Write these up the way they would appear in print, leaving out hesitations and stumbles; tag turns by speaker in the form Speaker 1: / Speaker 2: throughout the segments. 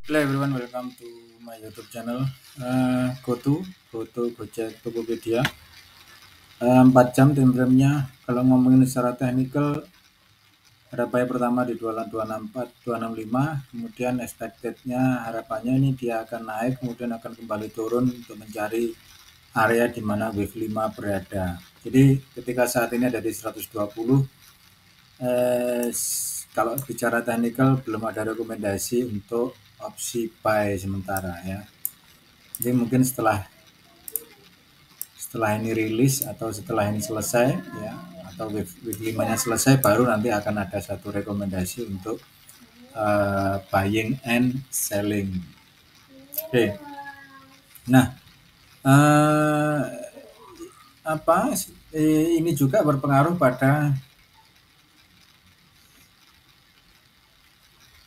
Speaker 1: Hello everyone, welcome to my YouTube channel. GoTo Gojek Tokopedia. 4 jam time frame-nya. Kalau ngomongin secara teknikal, harapannya pertama di 264, 265, kemudian expected-nya harapannya ini dia akan naik, kemudian akan kembali turun untuk mencari area di mana wave 5 berada. Jadi ketika saat ini ada di 120, kalau bicara teknikal belum ada rekomendasi untuk opsi buy sementara ya. Jadi mungkin setelah ini rilis atau setelah ini selesai ya, atau wave 5-nya selesai, baru nanti akan ada satu rekomendasi untuk buying and selling. Oke. Nah, ini juga berpengaruh pada,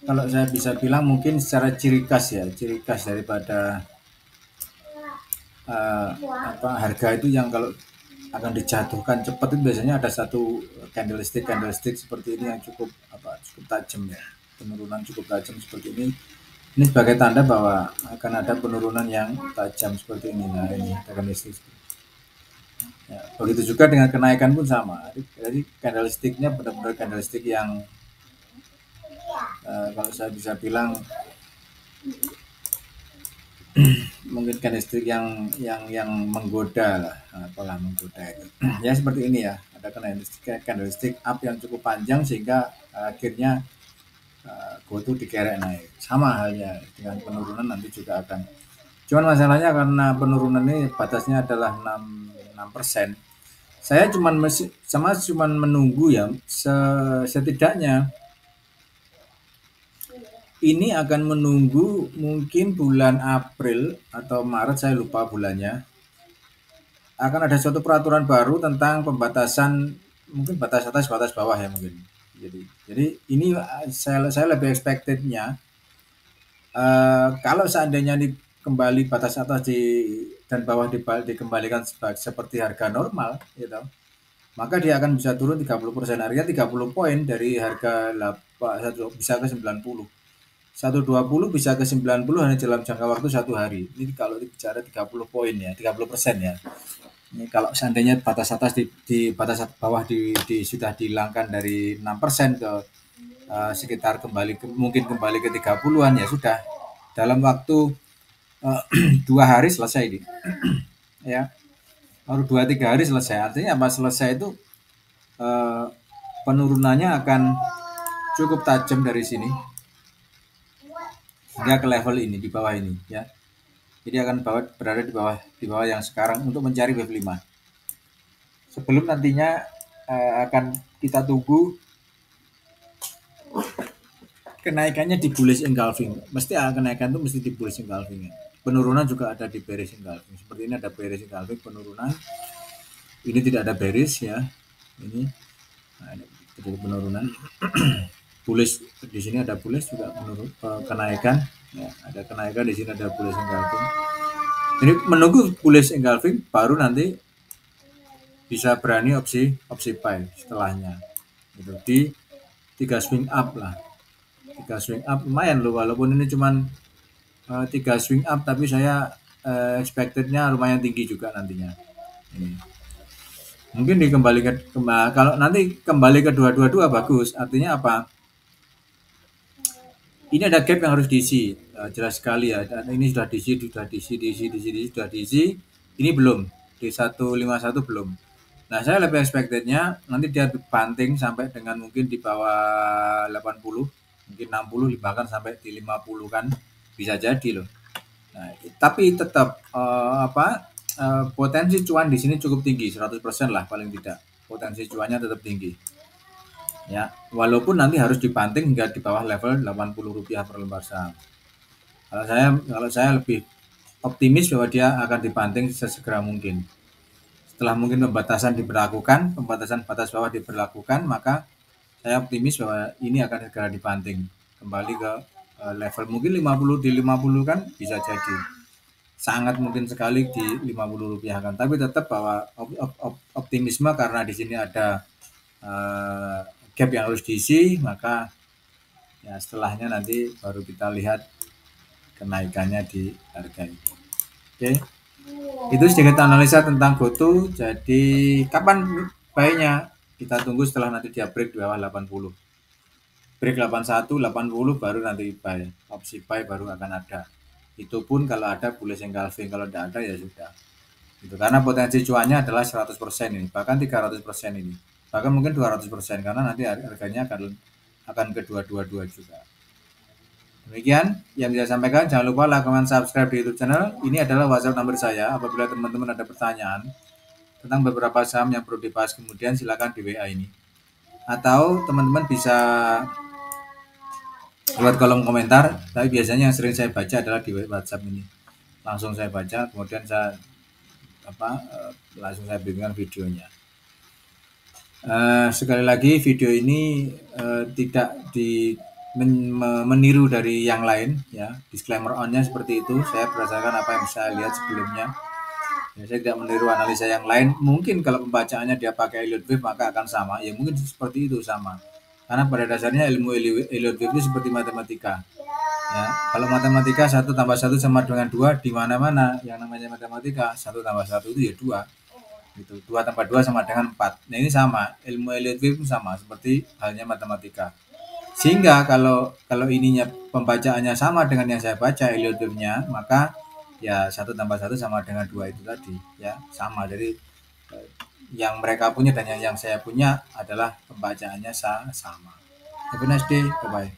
Speaker 1: kalau saya bisa bilang mungkin secara ciri khas daripada harga itu, yang kalau akan dijatuhkan cepat itu biasanya ada satu candlestick seperti ini yang cukup tajam ya, penurunan cukup tajam seperti ini. Ini sebagai tanda bahwa akan ada penurunan yang tajam seperti ini. Nah, ini candlestick. Ya, begitu juga dengan kenaikan pun sama. Jadi candlesticknya benar-benar candlestick yang kalau saya bisa bilang mungkin candlestick yang menggoda lah, apalah menggoda itu. Ya seperti ini ya, ada candlestick up yang cukup panjang sehingga akhirnya GoTo dikerek naik. Sama halnya dengan penurunan nanti juga akan. Cuman masalahnya karena penurunan ini batasnya adalah 6%. Saya cuman menunggu ya, setidaknya ini akan menunggu mungkin bulan April atau Maret, saya lupa bulannya, akan ada suatu peraturan baru tentang pembatasan, mungkin batas atas batas bawah ya mungkin. Jadi ini saya lebih expectednya, kalau seandainya kembali batas atas dan bawah dikembalikan seperti harga normal gitu, maka dia akan bisa turun 30%, artinya 30 poin dari harga bisa ke 90. 120 bisa ke 90 hanya dalam jangka waktu 1 hari. Ini kalau bicara 30 poin ya, 30% ya. Ini kalau seandainya batas atas di batas bawah sudah dihilangkan dari 6% ke sekitar mungkin kembali ke 30-an, ya sudah. Dalam waktu 2 hari selesai ini. Ya. Baru 2-3 hari selesai. Artinya apa selesai itu penurunannya akan cukup tajam dari sini hingga ke level ini, di bawah ini ya. Jadi akan berada di bawah yang sekarang untuk mencari wave 5. Sebelum nantinya akan kita tunggu kenaikannya di bullish engulfing. Kenaikan itu mesti di bullish engulfing ya. Penurunan juga ada di bearish engulfing. Seperti ini ada bearish engulfing penurunan. Ini tidak ada bearish ya. Ini terjadi penurunan. Bullish di sini ada bullish juga kenaikan ya, ada kenaikan di sini ada bullish engulfing. Jadi menunggu bullish engulfing baru nanti bisa berani opsi buy setelahnya gitu, di 3 swing up lah. 3 swing up lumayan loh, walaupun ini cuman 3 swing up, tapi saya expectednya lumayan tinggi juga nantinya. Ini mungkin kalau nanti kembali ke 222 bagus. Artinya apa? Ini ada gap yang harus diisi, jelas sekali ya. Dan ini sudah diisi. Ini belum di 151 belum. Nah, saya lebih expectednya nanti dia banting sampai dengan mungkin di bawah 80, mungkin 60, bahkan sampai di 50 kan bisa jadi loh. Nah, tapi tetap potensi cuan di sini cukup tinggi, 100% lah paling tidak. Potensi cuannya tetap tinggi. Ya, walaupun nanti harus dibanting hingga di bawah level Rp80 per lembar saham. Kalau saya lebih optimis bahwa dia akan dibanting sesegera mungkin. Setelah mungkin pembatasan batas bawah diberlakukan, maka saya optimis bahwa ini akan segera dibanting kembali ke level mungkin 50 kan bisa jadi. Sangat mungkin sekali di Rp50 kan. Tapi tetap bahwa optimisme karena di sini ada gap yang harus diisi, maka ya setelahnya nanti baru kita lihat kenaikannya di harga ini. Oke, itu sedikit analisa tentang GoTo. Jadi kapan buy-nya? Kita tunggu setelah nanti dia break di bawah 80. Break 81, 80 baru nanti buy. Opsi buy baru akan ada. Itu pun kalau ada bullish engulfing, kalau tidak ada ya sudah. Itu karena potensi cuannya adalah 100% ini, bahkan 300% ini. Bahkan mungkin 200% karena nanti harganya akan ke 222 juga. Demikian yang bisa sampaikan. Jangan lupa like, comment, subscribe di YouTube channel. Ini adalah WhatsApp number saya. Apabila teman-teman ada pertanyaan tentang beberapa saham yang perlu dibahas kemudian, silakan di WA ini. Atau teman-teman bisa lewat kolom komentar. Tapi biasanya yang sering saya baca adalah di WhatsApp ini. Langsung saya baca, kemudian saya langsung saya bikinkan videonya. Sekali lagi video ini tidak meniru dari yang lain ya, disclaimer onnya seperti itu. Saya berdasarkan apa yang saya lihat sebelumnya ya, saya tidak meniru analisa yang lain. Mungkin kalau pembacaannya dia pakai Elliott Wave maka akan sama ya, mungkin seperti itu sama, karena pada dasarnya ilmu Elliott Wave itu seperti matematika ya. Kalau matematika 1 tambah 1 sama dengan 2, di mana-mana yang namanya matematika 1 tambah 1 itu ya 2 gitu. 2 tambah 2 sama dengan 4. Nah ini sama, ilmu Elliott Wave itu sama seperti halnya matematika. Sehingga kalau ininya pembacaannya sama dengan yang saya baca Elliott Wave-nya, maka ya 1 tambah 1 sama dengan 2 itu tadi ya, sama. Jadi yang mereka punya dan yang saya punya adalah pembacaannya sama. Have a nice day, bye bye.